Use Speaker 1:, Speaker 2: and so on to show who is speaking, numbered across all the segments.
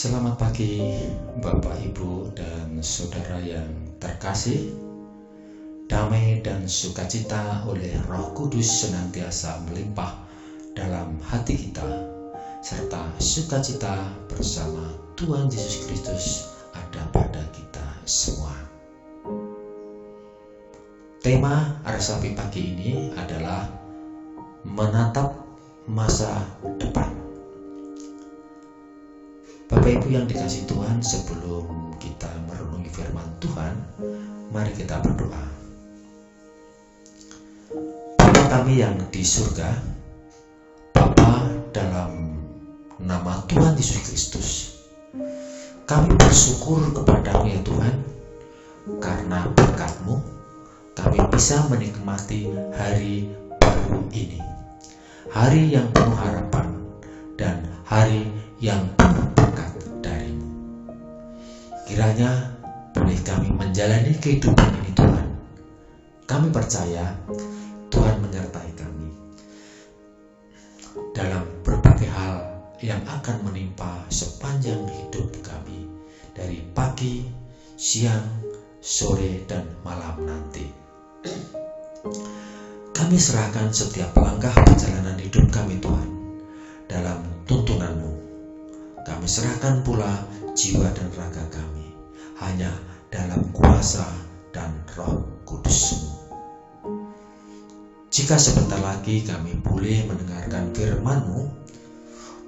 Speaker 1: Selamat pagi Bapak, Ibu, dan Saudara yang terkasih. Damai dan sukacita oleh Roh Kudus senantiasa melimpah dalam hati kita, serta sukacita bersama Tuhan Yesus Kristus ada pada kita semua. Tema resapi pagi ini adalah menatap masa depan. Bapak Ibu yang dikasihi Tuhan, sebelum kita merenungi firman Tuhan, mari kita berdoa. Bapa kami yang di surga, Bapa, dalam nama Tuhan Yesus Kristus, kami bersyukur kepadamu ya Tuhan, karena berkat-Mu kami bisa menikmati hari baru ini, hari yang penuh harapan dan hari yang penuh berkat dari-Mu. Kiranya boleh kami menjalani kehidupan ini Tuhan. Kami percaya Tuhan menyertai kami dalam berbagai hal yang akan menimpa sepanjang hidup kami, dari pagi, siang, sore, dan malam nanti. Kami serahkan setiap langkah perjalanan hidup kami Tuhan dalam tuntunan-Mu. Kami serahkan pula jiwa dan raga kami hanya dalam kuasa dan Roh Kudus-Mu. Jika sebentar lagi kami boleh mendengarkan firman-Mu,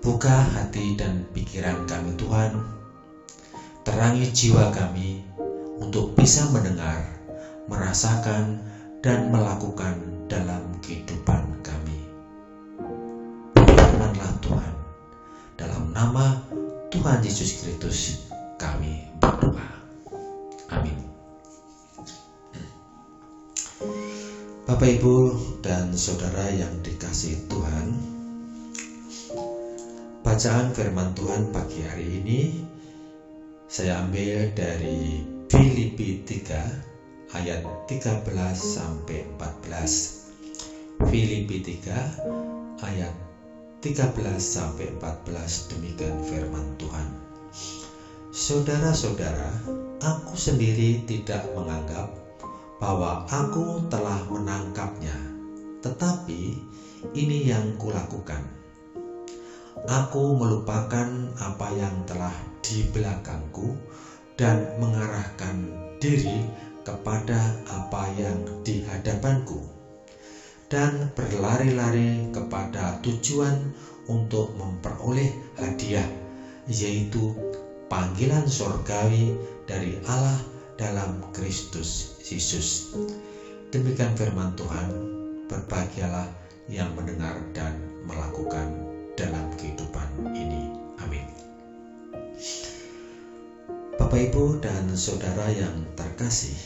Speaker 1: buka hati dan pikiran kami Tuhan, terangi jiwa kami untuk bisa mendengar, merasakan, dan melakukan dalam kehidupan kami. Berfirmanlah Tuhan, dalam nama Tuhan Yesus Kristus kami berdoa. Amin. Bapak, Ibu, dan Saudara yang dikasihi Tuhan, bacaan firman Tuhan pagi hari ini saya ambil dari Filipi 3 ayat 13 sampai 14. Filipi 3 ayat 13 sampai 14, demikian firman Tuhan. Saudara-saudara, aku sendiri tidak menganggap bahwa aku telah menangkapnya, tetapi ini yang kulakukan. Aku melupakan apa yang telah di belakangku dan mengarahkan diri kepada apa yang di hadapanku, dan berlari-lari kepada tujuan untuk memperoleh hadiah, yaitu panggilan surgawi dari Allah dalam Kristus Yesus. Demikian firman Tuhan. Berbahagialah yang mendengar dan melakukan dalam kehidupan ini. Amin. Bapak, Ibu, dan Saudara yang terkasih,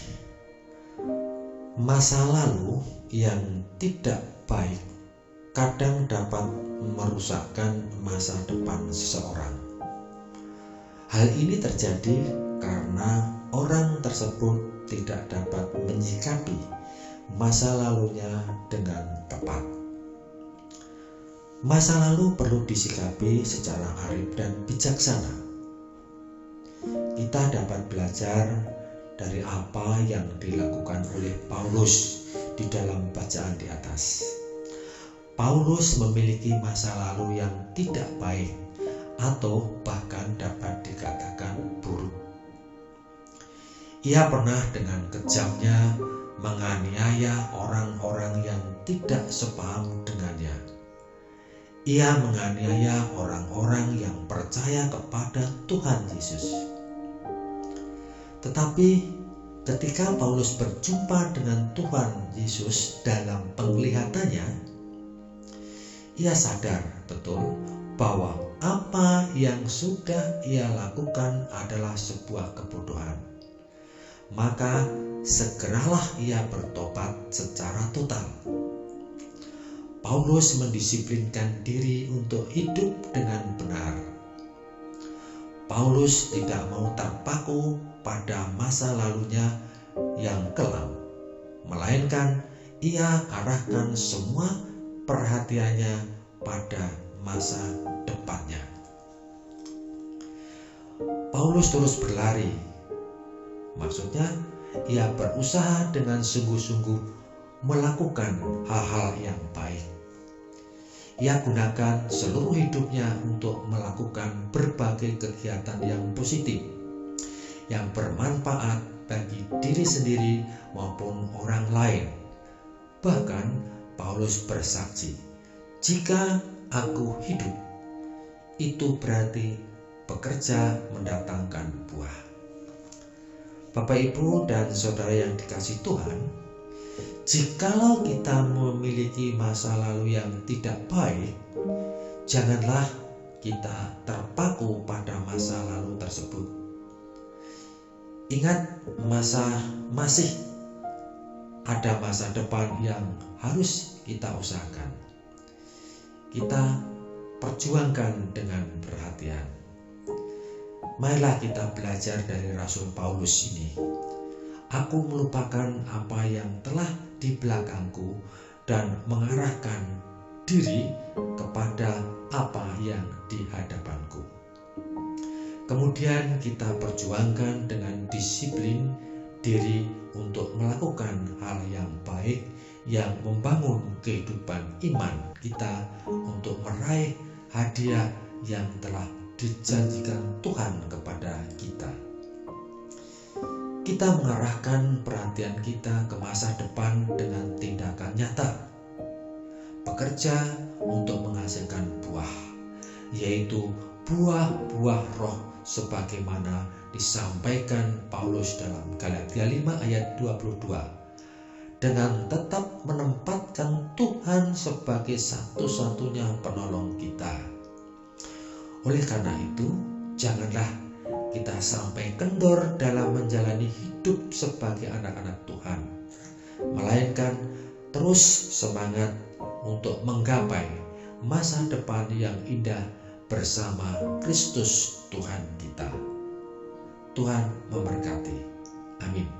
Speaker 1: masa lalu yang tidak baik kadang dapat merusakkan masa depan seseorang. Hal ini terjadi karena orang tersebut tidak dapat menyikapi masa lalunya dengan tepat. Masa lalu perlu disikapi secara arif dan bijaksana. Kita dapat belajar dari apa yang dilakukan oleh Paulus di dalam bacaan di atas. Paulus memiliki masa lalu yang tidak baik atau bahkan dapat dikatakan buruk. Ia pernah dengan kejamnya menganiaya orang-orang yang tidak sepaham dengannya. Ia menganiaya orang-orang yang percaya kepada Tuhan Yesus. Tetapi ketika Paulus berjumpa dengan Tuhan Yesus dalam penglihatannya, ia sadar betul bahwa apa yang sudah ia lakukan adalah sebuah kebodohan. Maka segeralah ia bertobat secara total. Paulus mendisiplinkan diri untuk hidup dengan benar. Paulus tidak mau terpaku pada masa lalunya yang kelam, melainkan ia arahkan semua perhatiannya pada masa depannya. Paulus terus berlari. Maksudnya, ia berusaha dengan sungguh-sungguh melakukan hal-hal yang baik. Ia gunakan seluruh hidupnya untuk melakukan berbagai kegiatan yang positif, yang bermanfaat bagi diri sendiri maupun orang lain. Bahkan Paulus bersaksi, "Jika aku hidup, itu berarti bekerja mendatangkan buah." Bapak, Ibu, dan saudara yang dikasihi Tuhan, jikalau kita memiliki masa lalu yang tidak baik, janganlah kita terpaku pada masa lalu tersebut. Ingat, masih ada masa depan yang harus kita usahakan. Kita perjuangkan dengan perhatian. Marilah kita belajar dari Rasul Paulus ini. "Aku melupakan apa yang telah di belakangku dan mengarahkan diri kepada apa yang di hadapanku." Kemudian kita perjuangkan dengan disiplin diri untuk melakukan hal yang baik yang membangun kehidupan iman kita untuk meraih hadiah yang telah dijanjikan Tuhan kepada kita. Kita mengarahkan perhatian kita ke masa depan dengan tindakan nyata. Bekerja untuk menghasilkan buah, yaitu buah-buah roh sebagaimana disampaikan Paulus dalam Galatia 5 ayat 22, dengan tetap menempatkan Tuhan sebagai satu-satunya penolong kita. Oleh karena itu, janganlah kita sampai kendor dalam menjalani hidup sebagai anak-anak Tuhan, melainkan terus semangat untuk menggapai masa depan yang indah bersama Kristus Tuhan kita. Tuhan memberkati. Amin.